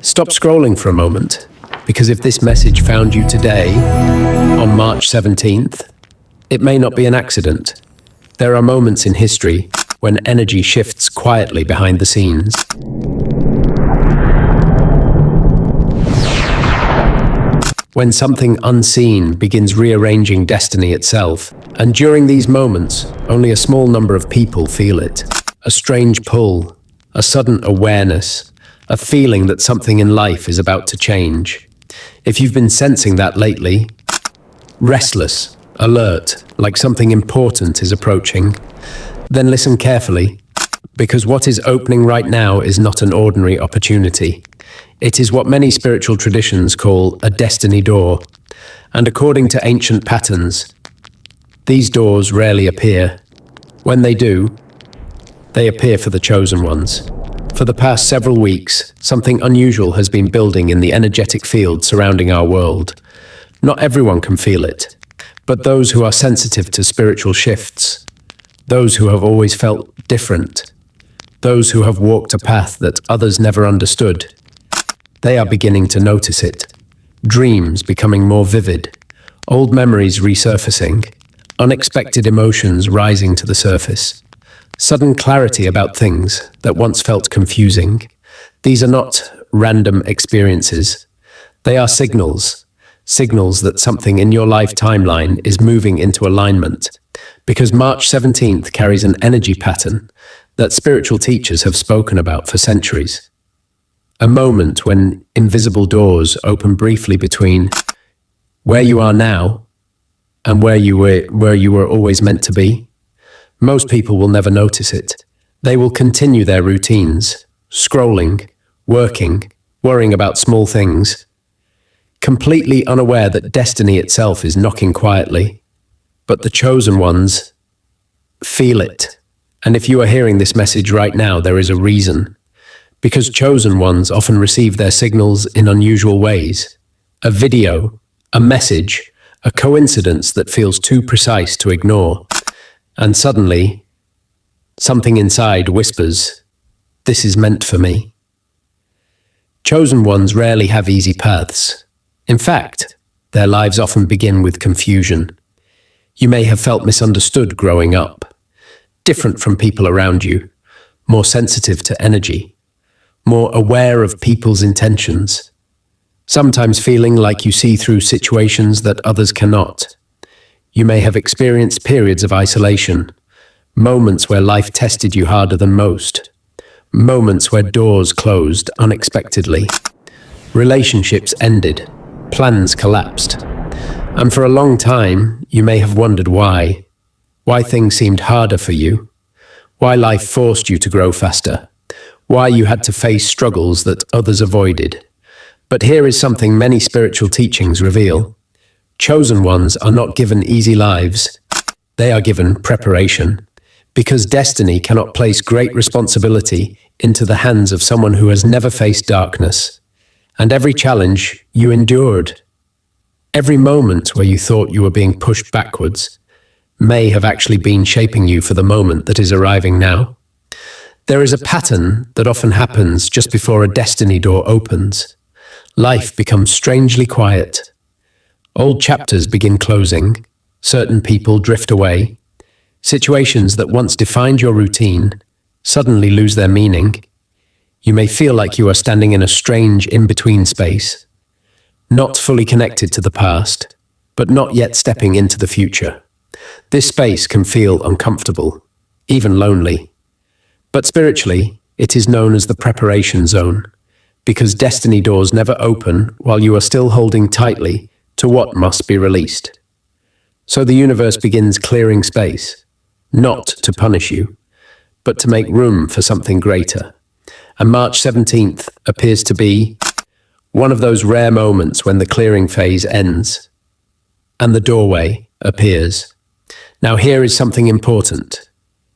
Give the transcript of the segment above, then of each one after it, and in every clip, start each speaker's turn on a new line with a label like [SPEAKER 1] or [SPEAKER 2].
[SPEAKER 1] Stop scrolling for a moment, because if this message found you today, on March 17th, it may not be an accident. There are moments in history when energy shifts quietly behind the scenes. When something unseen begins rearranging destiny itself, and during these moments, only a small number of people feel it. A strange pull, a sudden awareness, a feeling that something in life is about to change. If you've been sensing that lately, restless, alert, like something important is approaching, then listen carefully, because what is opening right now is not an ordinary opportunity. It is what many spiritual traditions call a destiny door, and according to ancient patterns, these doors rarely appear. When they do, they appear for the chosen ones. For the past several weeks, something unusual has been building in the energetic field surrounding our world. Not everyone can feel it, but those who are sensitive to spiritual shifts, those who have always felt different, those who have walked a path that others never understood, they are beginning to notice it. Dreams becoming more vivid, old memories resurfacing, unexpected emotions rising to the surface. Sudden clarity about things that once felt confusing. These are not random experiences. They are signals that something in your life timeline is moving into alignment. Because March 17th carries an energy pattern that spiritual teachers have spoken about for centuries. A moment when invisible doors open briefly between where you are now and where you were always meant to be. Most people will never notice it. They will continue their routines, scrolling, working, worrying about small things, completely unaware that destiny itself is knocking quietly. But the chosen ones feel it. And if you are hearing this message right now, there is a reason. Because chosen ones often receive their signals in unusual ways. A video, a message, a coincidence that feels too precise to ignore. And suddenly, something inside whispers, "This is meant for me." Chosen ones rarely have easy paths. In fact, their lives often begin with confusion. You may have felt misunderstood growing up, different from people around you, more sensitive to energy, more aware of people's intentions, sometimes feeling like you see through situations that others cannot. You may have experienced periods of isolation, moments where life tested you harder than most, moments where doors closed unexpectedly, relationships ended, plans collapsed. And for a long time, you may have wondered why things seemed harder for you, why life forced you to grow faster, why you had to face struggles that others avoided. But here is something many spiritual teachings reveal. Chosen ones are not given easy lives. They are given preparation. Because destiny cannot place great responsibility into the hands of someone who has never faced darkness. And every challenge you endured, every moment where you thought you were being pushed backwards, may have actually been shaping you for the moment that is arriving now. There is a pattern that often happens just before a destiny door opens. Life becomes strangely quiet. Old chapters begin closing, certain people drift away, situations that once defined your routine suddenly lose their meaning. You may feel like you are standing in a strange in-between space, not fully connected to the past, but not yet stepping into the future. This space can feel uncomfortable, even lonely. But spiritually, it is known as the preparation zone, because destiny doors never open while you are still holding tightly to what must be released. So the universe begins clearing space, not to punish you, but to make room for something greater. And March 17th appears to be one of those rare moments when the clearing phase ends and the doorway appears. Now here is something important.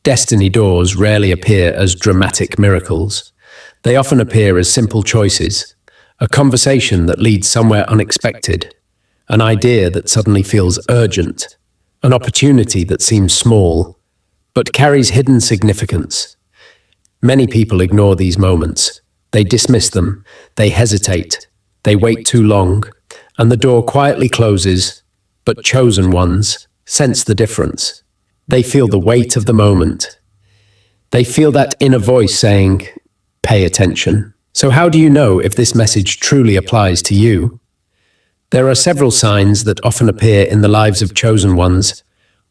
[SPEAKER 1] Destiny doors rarely appear as dramatic miracles. They often appear as simple choices, a conversation that leads somewhere unexpected, an idea that suddenly feels urgent, an opportunity that seems small, but carries hidden significance. Many people ignore these moments, They dismiss them, they hesitate, they wait too long, and the door quietly closes, but chosen ones sense the difference. They feel the weight of the moment. They feel that inner voice saying, "Pay attention." So how do you know if this message truly applies to you? There are several signs that often appear in the lives of chosen ones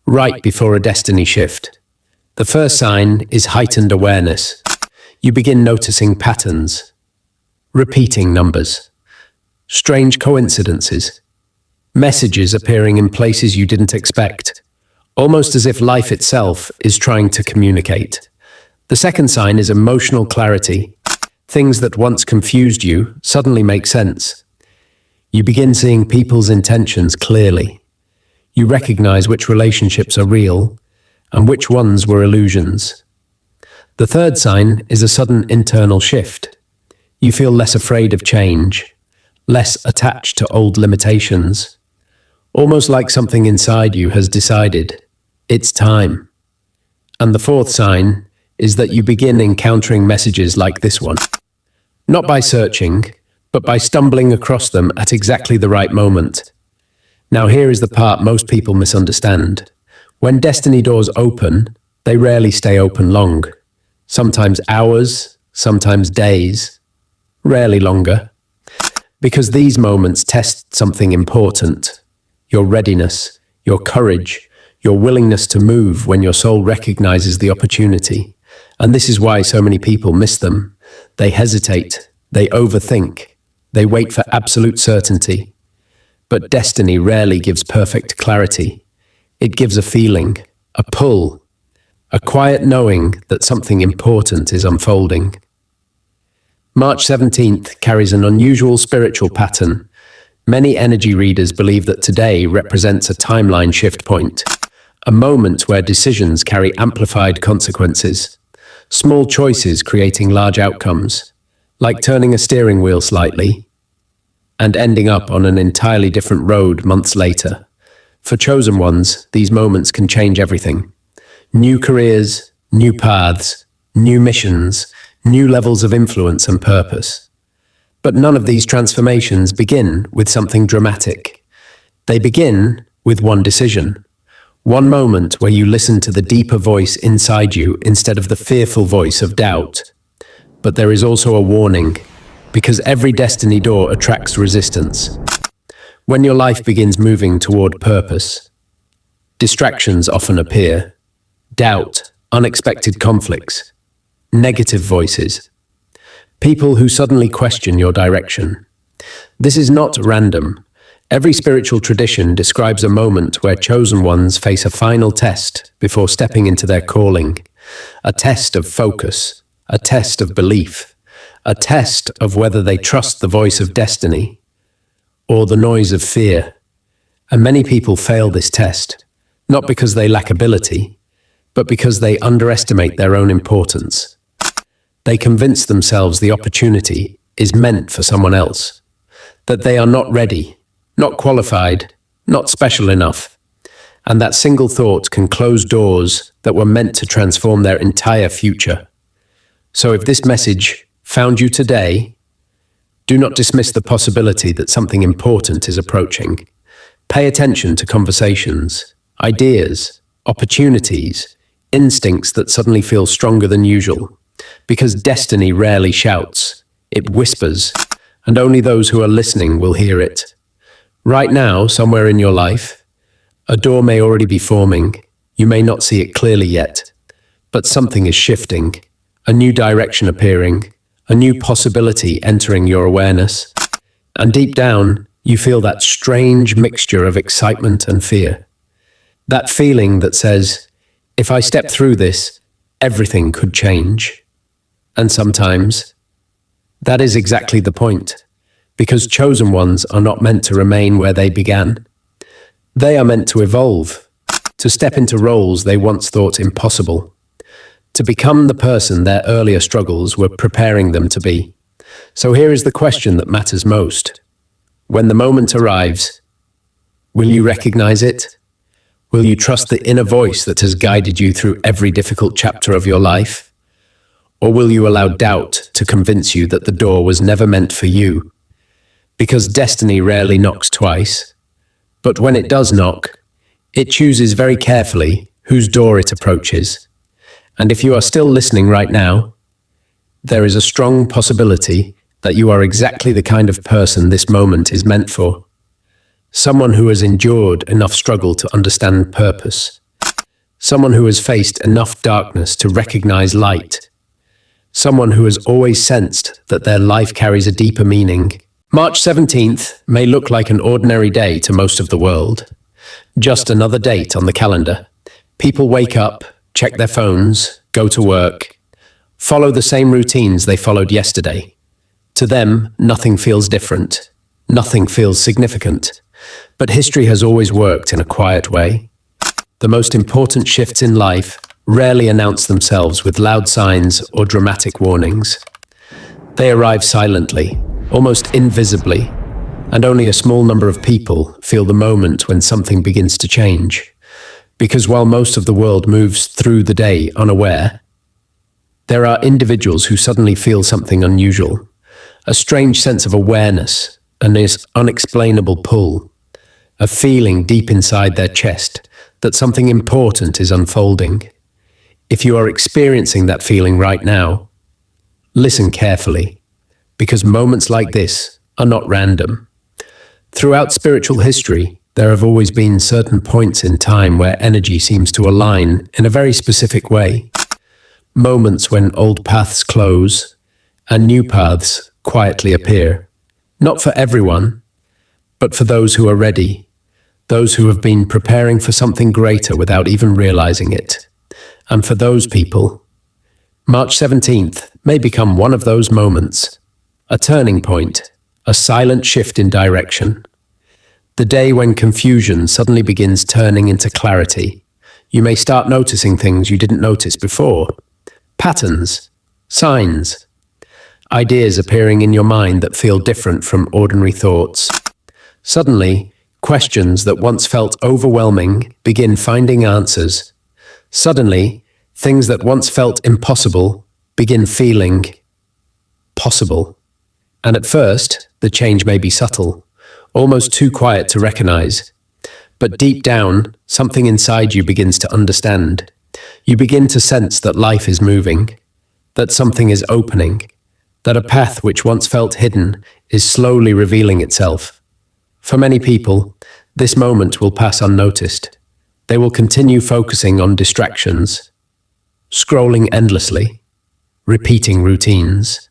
[SPEAKER 1] right before a destiny shift. The first sign is heightened awareness. You begin noticing patterns, repeating numbers, strange coincidences, messages appearing in places you didn't expect, almost as if life itself is trying to communicate. The second sign is emotional clarity. Things that once confused you suddenly make sense. You begin seeing people's intentions clearly. You recognize which relationships are real and which ones were illusions. The third sign is a sudden internal shift. You feel less afraid of change, less attached to old limitations, almost like something inside you has decided, it's time. And the fourth sign is that you begin encountering messages like this one. Not by searching, but by stumbling across them at exactly the right moment. Now here is the part most people misunderstand. When destiny doors open, they rarely stay open long. Sometimes hours, sometimes days, rarely longer. Because these moments test something important. Your readiness, your courage, your willingness to move when your soul recognizes the opportunity. And this is why so many people miss them. They hesitate, they overthink, they wait for absolute certainty. But destiny rarely gives perfect clarity. It gives a feeling, a pull, a quiet knowing that something important is unfolding. March 17th carries an unusual spiritual pattern. Many energy readers believe that today represents a timeline shift point, a moment where decisions carry amplified consequences, small choices creating large outcomes, like turning a steering wheel slightly and ending up on an entirely different road months later. For chosen ones, these moments can change everything. New careers, new paths, new missions, new levels of influence and purpose. But none of these transformations begin with something dramatic. They begin with one decision. One moment where you listen to the deeper voice inside you instead of the fearful voice of doubt. But there is also a warning, because every destiny door attracts resistance. When your life begins moving toward purpose, distractions often appear. Doubt, unexpected conflicts, negative voices, people who suddenly question your direction. This is not random. Every spiritual tradition describes a moment where chosen ones face a final test before stepping into their calling. A test of focus, a test of belief, a test of whether they trust the voice of destiny or the noise of fear. And many people fail this test, not because they lack ability, but because they underestimate their own importance. They convince themselves the opportunity is meant for someone else, that they are not ready, not qualified, not special enough. And that single thought can close doors that were meant to transform their entire future. So if this message found you today, do not dismiss the possibility that something important is approaching. Pay attention to conversations, ideas, opportunities, instincts that suddenly feel stronger than usual. Because destiny rarely shouts, it whispers, and only those who are listening will hear it. Right now, somewhere in your life, a door may already be forming. You may not see it clearly yet, but something is shifting, a new direction appearing, a new possibility entering your awareness. And deep down, you feel that strange mixture of excitement and fear. That feeling that says, if I step through this, everything could change. And sometimes, that is exactly the point, because chosen ones are not meant to remain where they began. They are meant to evolve, to step into roles they once thought impossible, to become the person their earlier struggles were preparing them to be. So here is the question that matters most. When the moment arrives, will you recognize it? Will you trust the inner voice that has guided you through every difficult chapter of your life? Or will you allow doubt to convince you that the door was never meant for you? Because destiny rarely knocks twice, but when it does knock, it chooses very carefully whose door it approaches. And if you are still listening right now, there is a strong possibility that you are exactly the kind of person this moment is meant for. Someone who has endured enough struggle to understand purpose. Someone who has faced enough darkness to recognize light. Someone who has always sensed that their life carries a deeper meaning. March 17th may look like an ordinary day to most of the world. Just another date on the calendar. People wake up, check their phones, go to work, follow the same routines they followed yesterday. To them, nothing feels different. Nothing feels significant. But history has always worked in a quiet way. The most important shifts in life rarely announce themselves with loud signs or dramatic warnings. They arrive silently, almost invisibly, and only a small number of people feel the moment when something begins to change. Because while most of the world moves through the day unaware, there are individuals who suddenly feel something unusual, a strange sense of awareness, an unexplainable pull, a feeling deep inside their chest that something important is unfolding. If you are experiencing that feeling right now, listen carefully, because moments like this are not random. Throughout spiritual history, there have always been certain points in time where energy seems to align in a very specific way. Moments when old paths close and new paths quietly appear. Not for everyone, but for those who are ready, those who have been preparing for something greater without even realizing it. And for those people, March 17th may become one of those moments, a turning point, a silent shift in direction. The day when confusion suddenly begins turning into clarity. You may start noticing things you didn't notice before. Patterns, signs, ideas appearing in your mind that feel different from ordinary thoughts. Suddenly, questions that once felt overwhelming begin finding answers. Suddenly, things that once felt impossible begin feeling possible. And at first, the change may be subtle, almost too quiet to recognize. But deep down, something inside you begins to understand. You begin to sense that life is moving, that something is opening, that a path which once felt hidden is slowly revealing itself. For many people, this moment will pass unnoticed. They will continue focusing on distractions, scrolling endlessly, repeating routines,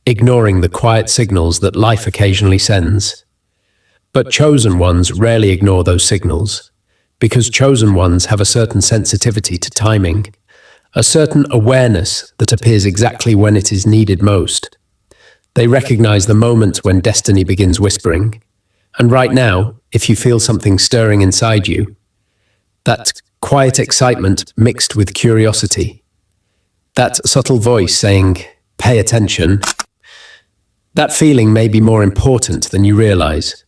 [SPEAKER 1] ignoring the quiet signals that life occasionally sends. But chosen ones rarely ignore those signals, because chosen ones have a certain sensitivity to timing, a certain awareness that appears exactly when it is needed most. They recognize the moment when destiny begins whispering. And right now, if you feel something stirring inside you, that quiet excitement mixed with curiosity, that subtle voice saying, "Pay attention," that feeling may be more important than you realize,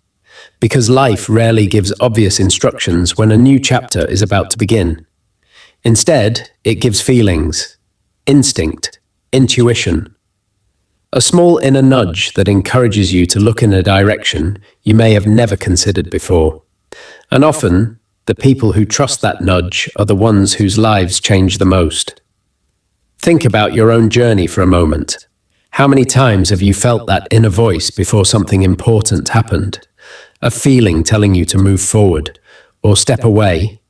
[SPEAKER 1] because life rarely gives obvious instructions when a new chapter is about to begin. Instead, it gives feelings, instinct, intuition, a small inner nudge that encourages you to look in a direction you may have never considered before. And often, the people who trust that nudge are the ones whose lives change the most. Think about your own journey for a moment. How many times have you felt that inner voice before something important happened? A feeling telling you to move forward, or step away,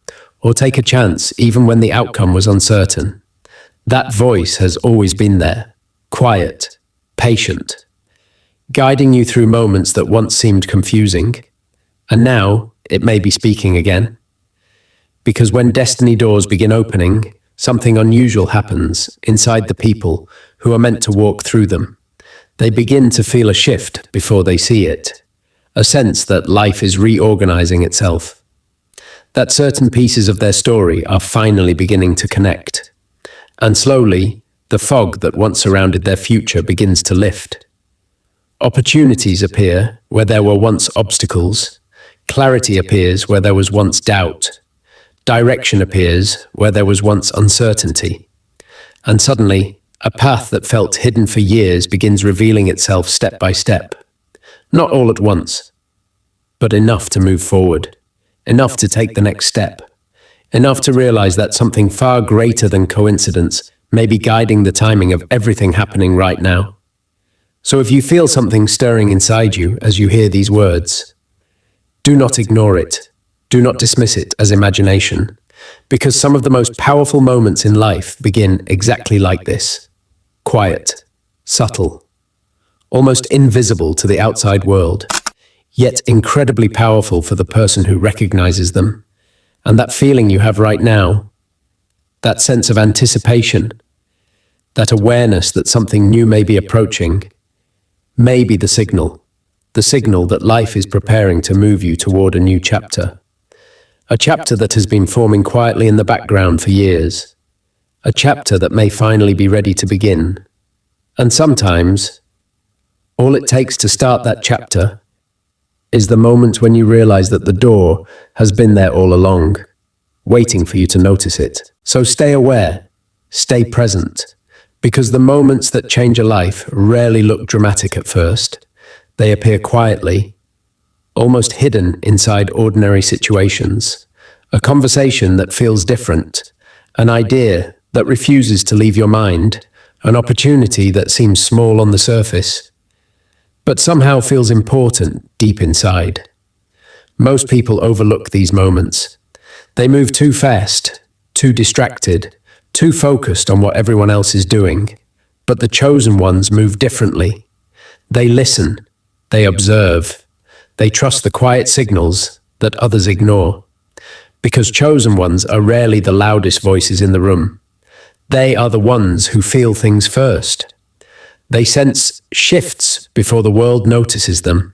[SPEAKER 1] or take a chance even when the outcome was uncertain. That voice has always been there, quiet, patient, guiding you through moments that once seemed confusing, and now it may be speaking again. Because when destiny doors begin opening, something unusual happens inside the people who are meant to walk through them. They begin to feel a shift before they see it, a sense that life is reorganizing itself, that certain pieces of their story are finally beginning to connect, and slowly, the fog that once surrounded their future begins to lift. Opportunities appear where there were once obstacles, clarity appears where there was once doubt, direction appears where there was once uncertainty, and suddenly A path that felt hidden for years begins revealing itself step by step. Not all at once, but enough to move forward, enough to take the next step, enough to realize that something far greater than coincidence may be guiding the timing of everything happening right now. So if you feel something stirring inside you as you hear these words, do not ignore it. Do not dismiss it as imagination, because some of the most powerful moments in life begin exactly like this. Quiet, subtle, almost invisible to the outside world, yet incredibly powerful for the person who recognizes them. And that feeling you have right now, that sense of anticipation, that awareness that something new may be approaching, may be the signal that life is preparing to move you toward a new chapter. A chapter that has been forming quietly in the background for years. A chapter that may finally be ready to begin. And sometimes, all it takes to start that chapter is the moment when you realize that the door has been there all along, waiting for you to notice it. So stay aware, stay present, because the moments that change a life rarely look dramatic at first. They appear quietly, almost hidden inside ordinary situations. A conversation that feels different, an idea that refuses to leave your mind, an opportunity that seems small on the surface, but somehow feels important deep inside. Most people overlook these moments. They move too fast, too distracted, too focused on what everyone else is doing. But the chosen ones move differently. They listen, they observe, they trust the quiet signals that others ignore. Because chosen ones are rarely the loudest voices in the room. They are the ones who feel things first. They sense shifts before the world notices them.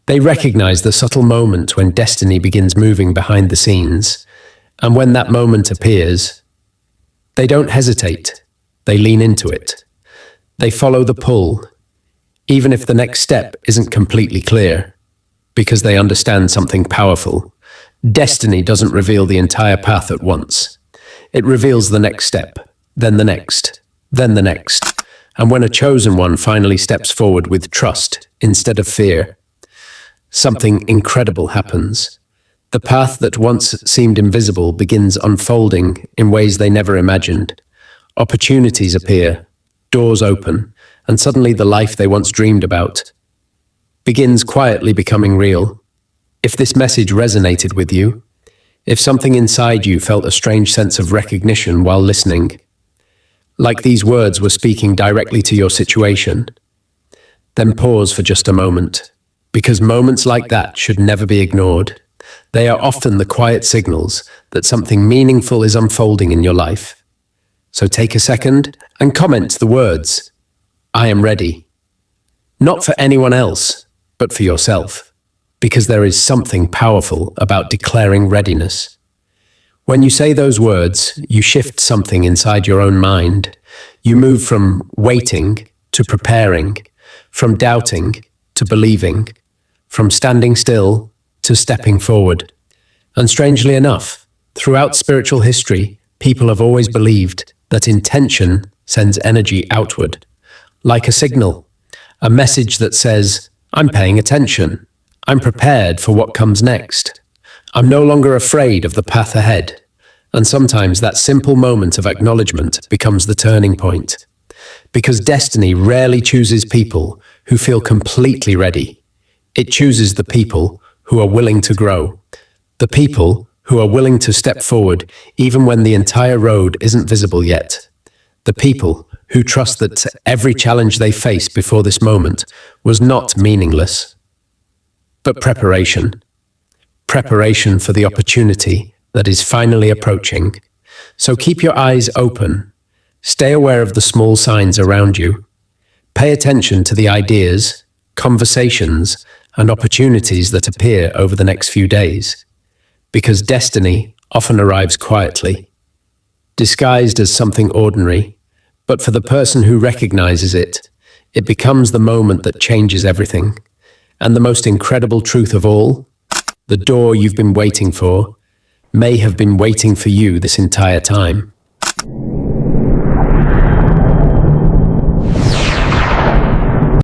[SPEAKER 1] They recognize the subtle moment when destiny begins moving behind the scenes. And when that moment appears, they don't hesitate. They lean into it. They follow the pull, even if the next step isn't completely clear, because they understand something powerful. Destiny doesn't reveal the entire path at once. It reveals the next step, then the next, then the next. And when a chosen one finally steps forward with trust instead of fear, something incredible happens. The path that once seemed invisible begins unfolding in ways they never imagined. Opportunities appear, doors open, and suddenly the life they once dreamed about begins quietly becoming real. If this message resonated with you, if something inside you felt a strange sense of recognition while listening, like these words were speaking directly to your situation, then pause for just a moment, because moments like that should never be ignored. They are often the quiet signals that something meaningful is unfolding in your life. So take a second and comment the words, "I am ready." Not for anyone else, but for yourself, because there is something powerful about declaring readiness. When you say those words, you shift something inside your own mind. You move from waiting to preparing, from doubting to believing, from standing still to stepping forward. And strangely enough, throughout spiritual history, people have always believed that intention sends energy outward, like a signal, a message that says, "I'm paying attention. I'm prepared for what comes next. I'm no longer afraid of the path ahead." And sometimes that simple moment of acknowledgement becomes the turning point. Because destiny rarely chooses people who feel completely ready. It chooses the people who are willing to grow. The people who are willing to step forward even when the entire road isn't visible yet. The people who trust that every challenge they faced before this moment was not meaningless, but preparation. Preparation for the opportunity that is finally approaching. So keep your eyes open. Stay aware of the small signs around you. Pay attention to the ideas, conversations, and opportunities that appear over the next few days. Because destiny often arrives quietly, disguised as something ordinary, but for the person who recognizes it, it becomes the moment that changes everything. And the most incredible truth of all, the door you've been waiting for may have been waiting for you this entire time.